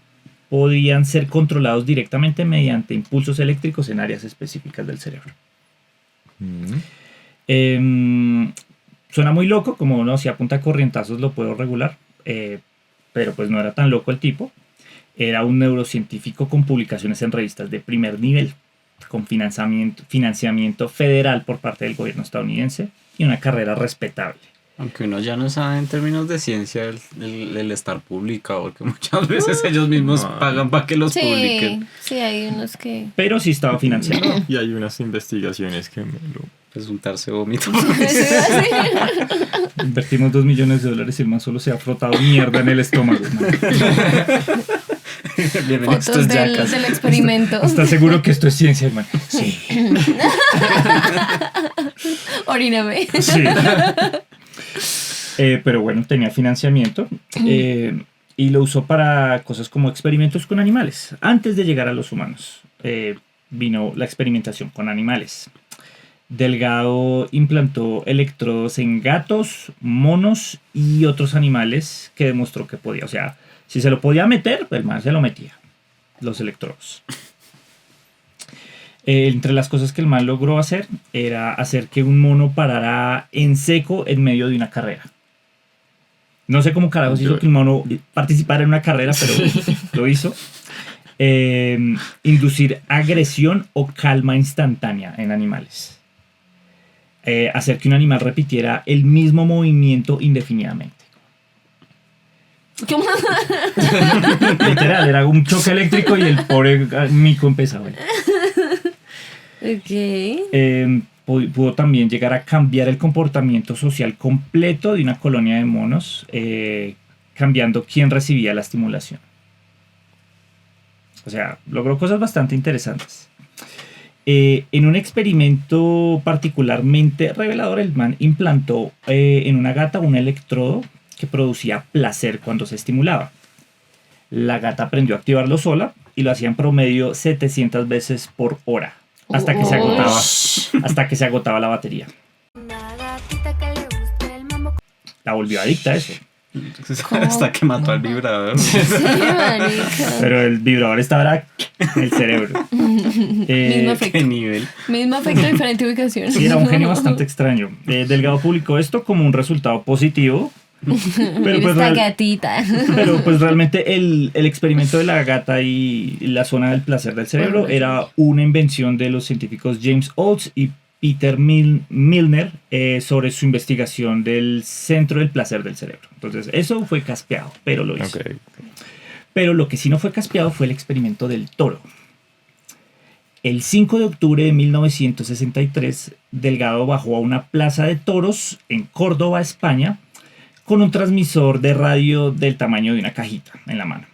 podían ser controlados directamente mediante impulsos eléctricos en áreas específicas del cerebro. Suena muy loco, como no, si apunta a corrientazos lo puedo regular, pero pues no era tan loco el tipo. Era un neurocientífico con publicaciones en revistas de primer nivel, con financiamiento federal por parte del gobierno estadounidense y una carrera respetable. Aunque uno ya no sabe en términos de ciencia el estar publicado, porque muchas veces ellos mismos pagan para que los publiquen. Sí, hay unos que... Pero sí estaba financiado. Y hay unas investigaciones que me lo... Presuntarse vómito. Invertimos $2 millones y el man solo se ha frotado mierda en el estómago. Bienvenidos Fotos estos del, yacas. del experimento. ¿Estás seguro que esto es ciencia, hermano? Sí. Oríname. Sí. Pero bueno, tenía financiamiento y lo usó para cosas como experimentos con animales. Antes de llegar a los humanos, vino la experimentación con animales. Delgado implantó electrodos en gatos, monos y otros animales que demostró que podía. O sea, si se lo podía meter, el man se lo metía, los electrodos. Entre las cosas que el man logró hacer era hacer que un mono parara en seco en medio de una carrera. No sé cómo carajos hizo que un mono participara en una carrera, pero lo hizo. Inducir agresión o calma instantánea en animales. Hacer que un animal repitiera el mismo movimiento indefinidamente. ¿Cómo? Literal, era un choque eléctrico y el pobre mico empezaba. Ok. Pudo también llegar a cambiar el comportamiento social completo de una colonia de monos, cambiando quién recibía la estimulación. O sea, logró cosas bastante interesantes. En un experimento particularmente revelador, el man implantó en una gata un electrodo que producía placer cuando se estimulaba. La gata aprendió a activarlo sola y lo hacía en promedio 700 veces por hora hasta que se agotaba la batería. La volvió adicta a eso. Hasta que mató al vibrador. Sí, marica. Pero el vibrador estaba en el cerebro. Mismo efecto. ¿Qué nivel? Mismo efecto, diferente ubicación. Sí, era un genio bastante extraño. Delgado publicó esto como un resultado positivo. Pero pues, esta gatita. Pero pues realmente el experimento de la gata y la zona del placer del cerebro era una invención de los científicos James Olds y Peter Milner sobre su investigación del centro del placer del cerebro. Entonces eso fue caspeado, pero lo hizo. Okay. Pero lo que sí no fue caspeado fue el experimento del toro. El 5 de octubre de 1963, Delgado bajó a una plaza de toros en Córdoba, España, con un transmisor de radio del tamaño de una cajita en la mano.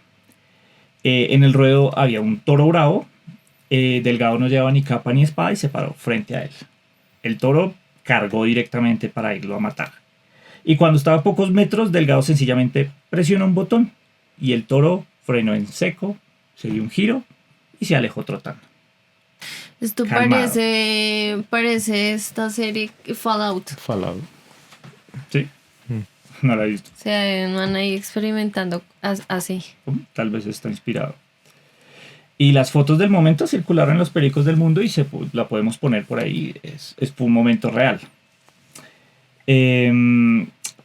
En el ruedo había un toro bravo. Delgado no llevaba ni capa ni espada y se paró frente a él. El toro cargó directamente para irlo a matar. Y cuando estaba a pocos metros, Delgado sencillamente presionó un botón y el toro frenó en seco, se dio un giro y se alejó trotando. Esto Calmado. parece esta serie Fallout. Fallout. Sí, no la he visto. O sea, van ahí experimentando así. Tal vez está inspirado. Y las fotos del momento circularon en los periódicos del mundo y la podemos poner por ahí. Es un momento real.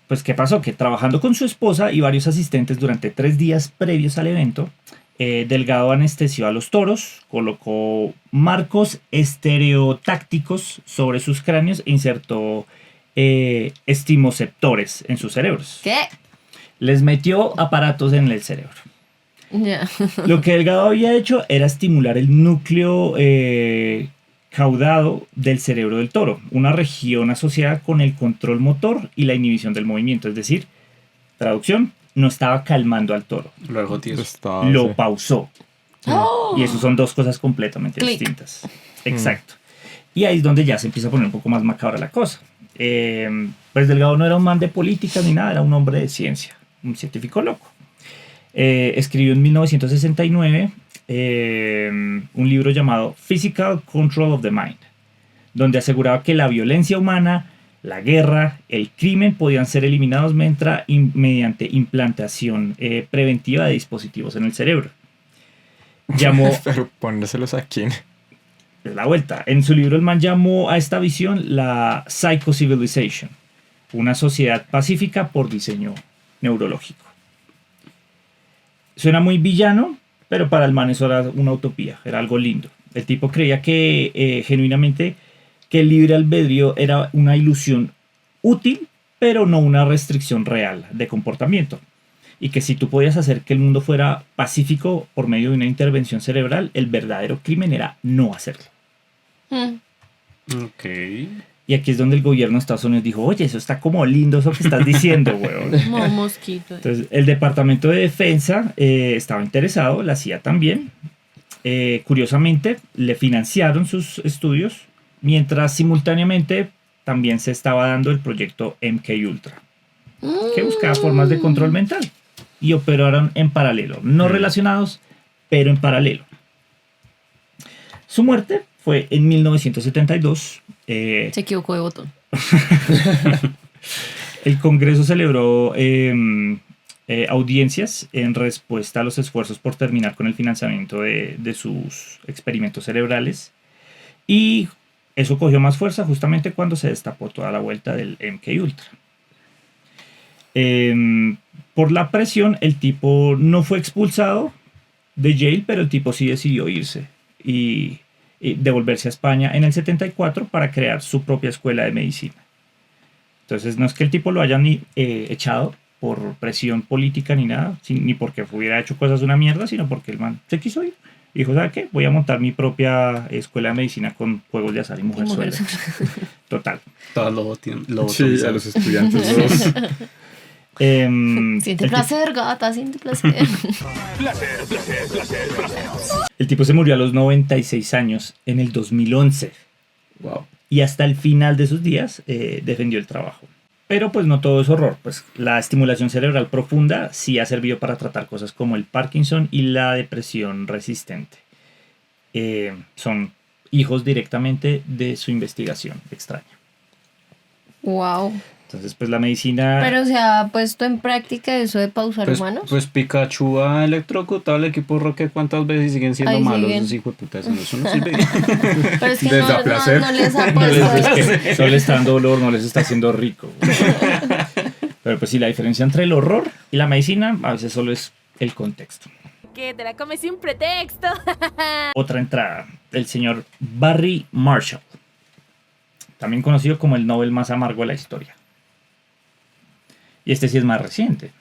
Pues, ¿qué pasó? Que trabajando con su esposa y varios asistentes durante 3 días previos al evento, Delgado anestesió a los toros, colocó marcos estereotácticos sobre sus cráneos e insertó estimoceptores en sus cerebros. ¿Qué? Les metió aparatos en el cerebro. Ya. Lo que Delgado había hecho era estimular el núcleo caudado del cerebro del toro, una región asociada con el control motor y la inhibición del movimiento. Es decir, traducción, no estaba calmando al toro, Lo dejó tieso. lo pausó. ¡Oh! Y eso son dos cosas completamente Clic. distintas. Exacto. Y ahí es donde ya se empieza a poner un poco más macabra la cosa. Pues Delgado no era un man de política ni nada, era un hombre de ciencia, un científico loco. Escribió en 1969 un libro llamado Physical Control of the Mind, donde aseguraba que la violencia humana, la guerra, el crimen podían ser eliminados mediante implantación preventiva de dispositivos en el cerebro. Llamó Pero ponérselos aquí. la vuelta. En su libro el man llamó a esta visión la Psycho-Civilization, una sociedad pacífica por diseño neurológico. Suena muy villano, pero para el man eso era una utopía, era algo lindo. El tipo creía que genuinamente que el libre albedrío era una ilusión útil, pero no una restricción real de comportamiento. Y que si tú podías hacer que el mundo fuera pacífico por medio de una intervención cerebral, el verdadero crimen era no hacerlo. Mm. Ok. Y aquí es donde el gobierno de Estados Unidos dijo, oye, eso está como lindo eso que estás diciendo, weón. Como mosquito. Entonces, el Departamento de Defensa estaba interesado, la CIA también. Curiosamente, le financiaron sus estudios, mientras simultáneamente también se estaba dando el proyecto MK Ultra, que buscaba formas de control mental. Y operaron en paralelo, no relacionados, pero en paralelo. Su muerte fue en 1972. Se equivocó de botón. El Congreso celebró audiencias en respuesta a los esfuerzos por terminar con el financiamiento de sus experimentos cerebrales. Y eso cogió más fuerza justamente cuando se destapó toda la vuelta del MK Ultra. Por la presión, el tipo no fue expulsado de Yale, pero el tipo sí decidió irse y devolverse a España en el 74 para crear su propia escuela de medicina. Entonces no es que el tipo lo hayan echado por presión política ni nada, ni porque hubiera hecho cosas una mierda, sino porque el man se quiso ir. Y dijo, ¿sabes qué? Voy a montar mi propia escuela de medicina con juegos de azar y mujerzuela. Total. Todos lo Sí, a los estudiantes. Los... Siente placer, gata, siente placer. El tipo se murió a los 96 años en el 2011. Wow. Y hasta el final de sus días defendió el trabajo. Pero pues no todo es horror. Pues la estimulación cerebral profunda sí ha servido para tratar cosas como el Parkinson y la depresión resistente. Son hijos directamente de su investigación extraña. Wow. Entonces, pues la medicina... Pero se ha puesto en práctica eso de pausar humanos. Pues Pikachu ha electrocutado al equipo Rocket cuántas veces y siguen siendo Ahí malos siguen. esos hijos de puta. Eso no sirve. Pero es que Les da placer. no les ha No puesto les, es eso. que solo les está dando dolor, no les está haciendo rico. Pero pues sí, la diferencia entre el horror y la medicina a veces solo es el contexto. Que te la comes sin pretexto. Otra entrada, el señor Barry Marshall, también conocido como el Nobel más amargo de la historia. Y este sí es más reciente.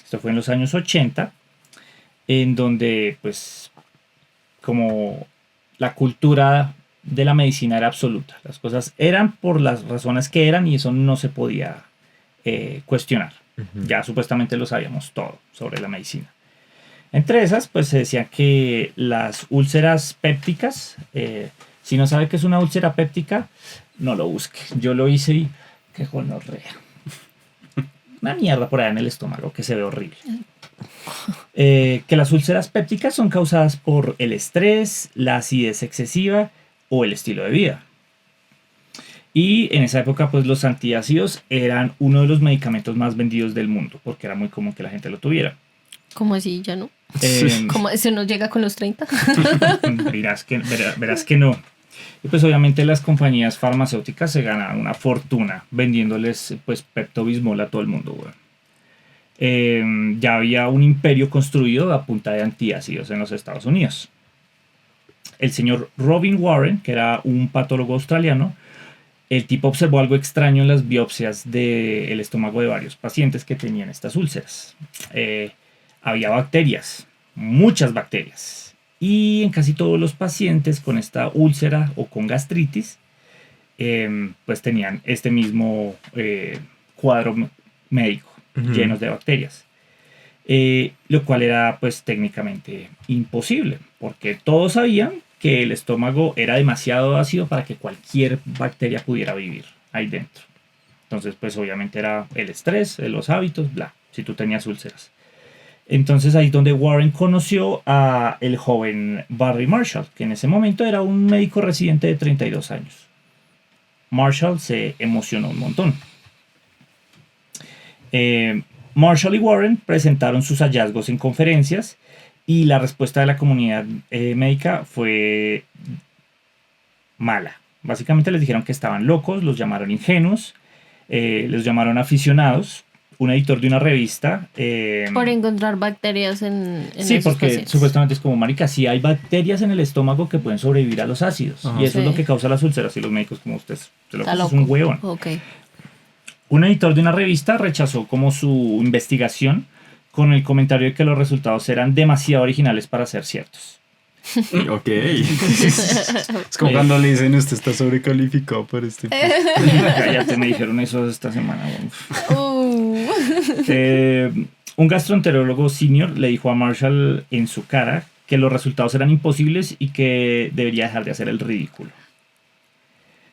Esto fue en los años 80, en donde pues como la cultura de la medicina era absoluta. Las cosas eran por las razones que eran y eso no se podía cuestionar. Ya supuestamente lo sabíamos todo sobre la medicina. Entre esas, pues se decía que las úlceras pépticas, si no sabe qué es una úlcera péptica, no lo busque. Yo lo hice y qué gonorrea. Una mierda por allá en el estómago que se ve horrible. Que las úlceras pépticas son causadas por el estrés, la acidez excesiva o el estilo de vida. Y en esa época pues los antiácidos eran uno de los medicamentos más vendidos del mundo porque era muy común que la gente lo tuviera. ¿Cómo así? ¿Ya no? Eh, ¿Cómo eso no llega con los 30? verás que no. Y pues obviamente las compañías farmacéuticas se ganan una fortuna vendiéndoles pues Pepto-Bismol a todo el mundo. Ya había un imperio construido a punta de antiácidos en los Estados Unidos. El señor Robin Warren, que era un patólogo australiano, el tipo observó algo extraño en las biopsias del estómago de varios pacientes que tenían estas úlceras. Había bacterias, muchas bacterias. Y en casi todos los pacientes con esta úlcera o con gastritis, pues tenían este mismo cuadro médico, llenos de bacterias. Lo cual era pues técnicamente imposible, porque todos sabían que el estómago era demasiado ácido para que cualquier bacteria pudiera vivir ahí dentro. Entonces pues obviamente era el estrés, los hábitos, bla, si tú tenías úlceras. Entonces ahí es donde Warren conoció a el joven Barry Marshall, que en ese momento era un médico residente de 32 años. Marshall se emocionó un montón. Marshall y Warren presentaron sus hallazgos en conferencias y la respuesta de la comunidad médica fue mala. Básicamente les dijeron que estaban locos, los llamaron ingenuos, los llamaron aficionados. Un editor de una revista... por encontrar bacterias en sí, esos porque pacientes. supuestamente es como, marica, sí hay bacterias en el estómago que pueden sobrevivir a los ácidos. Ajá. Y eso es Sí. lo que causa las úlceras. Y los médicos como ustedes, Está es loco. un huevón. Ok. Un editor de una revista rechazó como su investigación con el comentario de que los resultados eran demasiado originales para ser ciertos. Ok. Es como cuando le dicen, usted está sobrecalificado para este. Cállate, me dijeron eso esta semana. Un gastroenterólogo senior le dijo a Marshall en su cara que los resultados eran imposibles y que debería dejar de hacer el ridículo.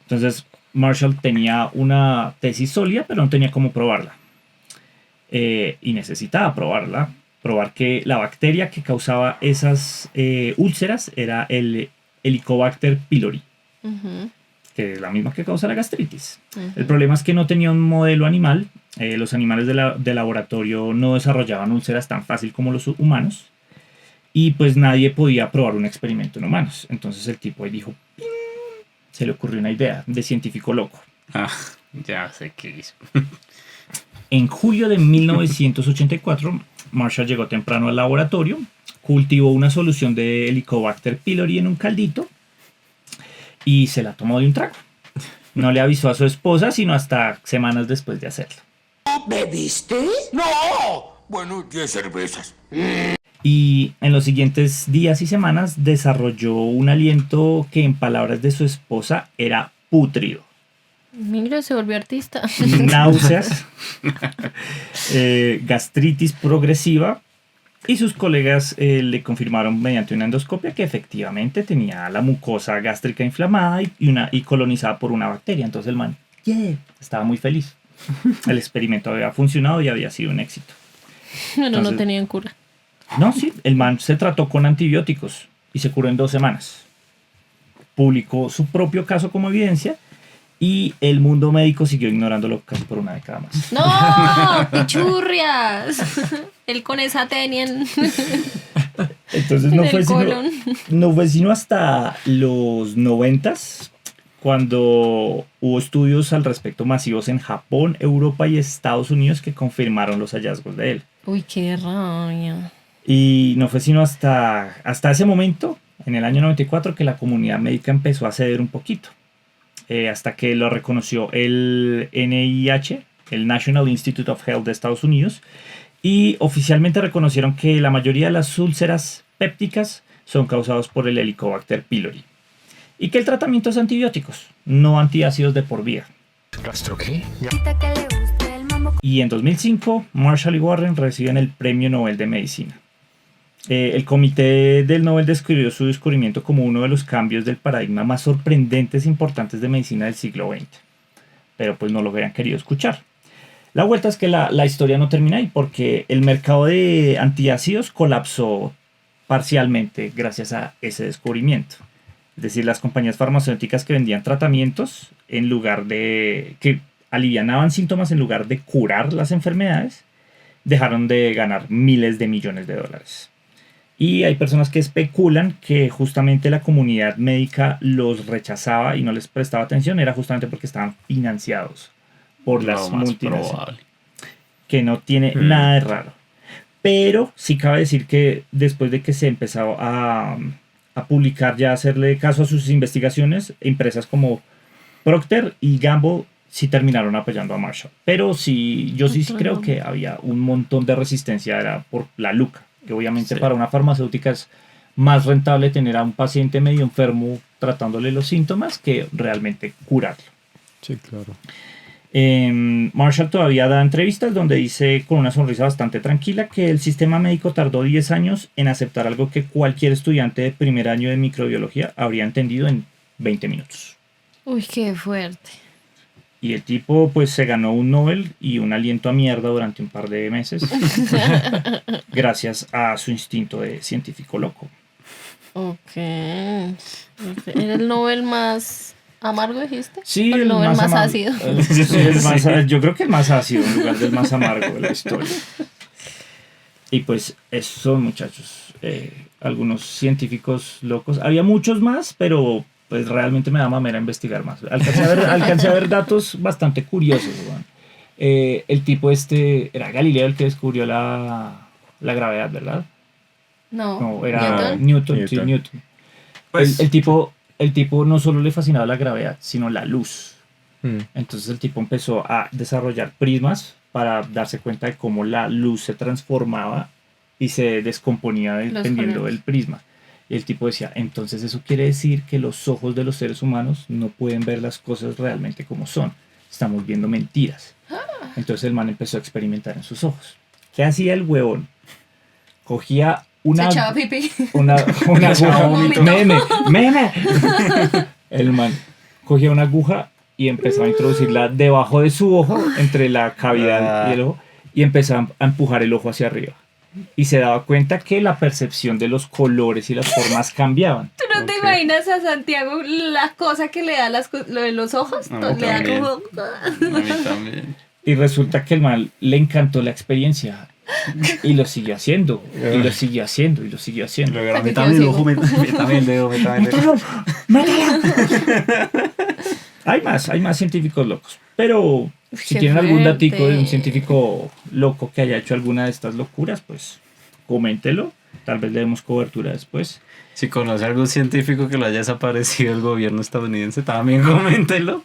Entonces Marshall tenía una tesis sólida, pero no tenía cómo probarla. Y necesitaba probar que la bacteria que causaba esas úlceras era el Helicobacter pylori, que es la misma que causa la gastritis. El problema es que no tenía un modelo animal. Los animales de laboratorio no desarrollaban úlceras tan fácil como los humanos. Y pues nadie podía probar un experimento en humanos. Entonces el tipo ahí dijo, ¡ping! Se le ocurrió una idea de científico loco. Ya sé qué hizo. En julio de 1984, Marshall llegó temprano al laboratorio, cultivó una solución de Helicobacter pylori en un caldito y se la tomó de un trago. No le avisó a su esposa sino hasta semanas después de hacerlo. ¿Bebiste? ¡No! Bueno, 10 cervezas. Y en los siguientes días y semanas desarrolló un aliento que en palabras de su esposa era pútrido. Mira, se volvió artista. Náuseas, gastritis progresiva, y sus colegas le confirmaron mediante una endoscopia que efectivamente tenía la mucosa gástrica inflamada y colonizada por una bacteria. Entonces el man estaba muy feliz. El experimento había funcionado y había sido un éxito. Bueno, Entonces, no tenían cura. No, sí, el man se trató con antibióticos y se curó en 2 semanas. Publicó su propio caso como evidencia y el mundo médico siguió ignorándolo casi por una década más. ¡No! ¡Pichurrias! Él con esa tenia en Entonces no fue sino hasta los 90s cuando hubo estudios al respecto masivos en Japón, Europa y Estados Unidos que confirmaron los hallazgos de él. Uy, qué rabia. Y no fue sino hasta ese momento, en el año 94, que la comunidad médica empezó a ceder un poquito. Hasta que lo reconoció el NIH, el National Institute of Health de Estados Unidos, y oficialmente reconocieron que la mayoría de las úlceras pépticas son causadas por el Helicobacter pylori. Y que el tratamiento es antibióticos, no antiácidos de por vida. ¿Rastro qué? Y en 2005, Marshall y Warren reciben el Premio Nobel de Medicina. El comité del Nobel describió su descubrimiento como uno de los cambios del paradigma más sorprendentes e importantes de medicina del siglo XX. Pero pues no lo habían querido escuchar. La vuelta es que la historia no termina ahí porque el mercado de antiácidos colapsó parcialmente gracias a ese descubrimiento. Es decir, las compañías farmacéuticas que vendían tratamientos que alivianaban síntomas en lugar de curar las enfermedades, dejaron de ganar miles de millones de dólares. Y hay personas que especulan que justamente la comunidad médica los rechazaba y no les prestaba atención, era justamente porque estaban financiados por las multinacionales. Que no tiene nada de raro. Pero sí cabe decir que después de que se empezó a publicar, ya hacerle caso a sus investigaciones, empresas como Procter y Gamble sí terminaron apoyando a Marshall. Pero sí, yo sí creo que había un montón de resistencia, era por la luca, que obviamente para una farmacéutica es más rentable tener a un paciente medio enfermo tratándole los síntomas que realmente curarlo. Sí, claro. Marshall todavía da entrevistas donde dice con una sonrisa bastante tranquila que el sistema médico tardó 10 años en aceptar algo que cualquier estudiante de primer año de microbiología habría entendido en 20 minutos. Uy, qué fuerte. Y el tipo pues se ganó un Nobel y un aliento a mierda durante un par de meses gracias a su instinto de científico loco. Ok. ¿Era el Nobel más amargo, dijiste? Sí, el Nobel más ácido. Yo creo que el más ácido en lugar del más amargo de la historia. Y pues esos son, muchachos, algunos científicos locos. Había muchos más, pero pues realmente me da mamera investigar más. Alcancé a ver datos bastante curiosos. El tipo era Galileo el que descubrió la gravedad, ¿verdad? No, era Newton. Sí, Newton. Pues, el tipo no solo le fascinaba la gravedad, sino la luz. Entonces el tipo empezó a desarrollar prismas para darse cuenta de cómo la luz se transformaba y se descomponía dependiendo del prisma. Y el tipo decía, entonces eso quiere decir que los ojos de los seres humanos no pueden ver las cosas realmente como son. Estamos viendo mentiras. Entonces el man empezó a experimentar en sus ojos. ¿Qué hacía el huevón? Cogía una... Se echaba pipí. Una aguja. Meme. El man cogía una aguja y empezaba a introducirla debajo de su ojo, entre la cavidad y el ojo, y empezaba a empujar el ojo hacia arriba. Y se daba cuenta que la percepción de los colores y las formas cambiaban. ¿Tú no te imaginas a Santiago la cosa que le da lo de los ojos? A mí Le da también. como... A mí también. Y resulta que el man le encantó la experiencia. Y lo siguió haciendo. Y lo siguió haciendo. Y lo siguió haciendo. Luego me también el ojo, me también el dedo, me también el dedo. Hay más científicos locos. Pero si Qué tienen algún datico de un fuerte. científico loco que haya hecho alguna de estas locuras, pues coméntelo. Tal vez le demos cobertura después. Si conoce a algún científico que lo haya desaparecido el gobierno estadounidense, también coméntelo.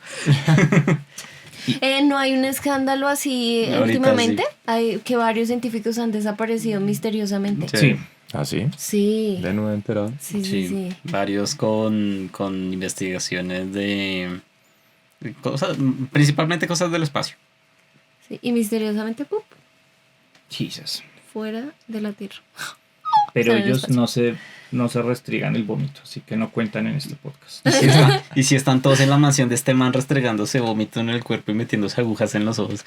¿No hay un escándalo así Ahorita últimamente? sí. Hay que varios científicos han desaparecido misteriosamente. Sí. ¿Ah, sí? Sí. De nuevo enterado. Sí. Varios con investigaciones de cosas, principalmente cosas del espacio. Sí, y misteriosamente, ¡pup!, Jesus. fuera de la Tierra. Pero Están en el ellos espacio. no se restrigan el vómito, así que no cuentan en este podcast. Y si están todos en la mansión de este man restregándose vómito en el cuerpo y metiéndose agujas en los ojos.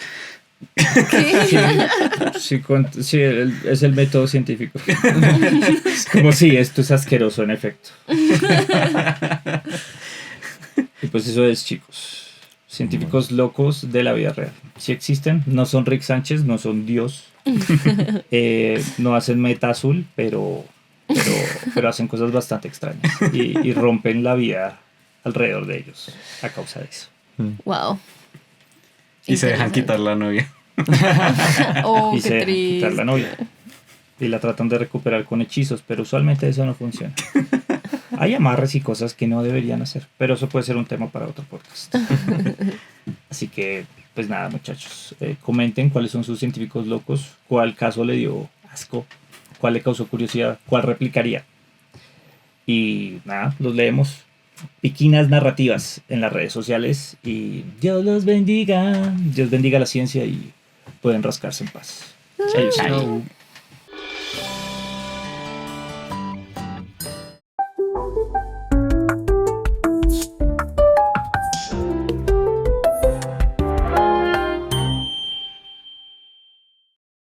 Sí, es el método científico. Como si esto es asqueroso, en efecto. Y pues eso es, chicos. Científicos locos de la vida real. Si existen, no son Rick Sánchez, no son Dios. No hacen meta azul, pero hacen cosas bastante extrañas. Y rompen la vida alrededor de ellos a causa de eso. Wow. Y se dejan quitar la novia. Oh, Y qué se dejan triste. quitar la novia. Y la tratan de recuperar con hechizos, pero usualmente eso no funciona. Hay amarres y cosas que no deberían hacer, pero eso puede ser un tema para otro podcast. Así que, pues nada, muchachos, comenten cuáles son sus científicos locos, cuál caso le dio asco, cuál le causó curiosidad, cuál replicaría. Y nada, los leemos. Piquinas narrativas en las redes sociales y Dios los bendiga. Dios bendiga la ciencia y pueden rascarse en paz. Chao. Chao.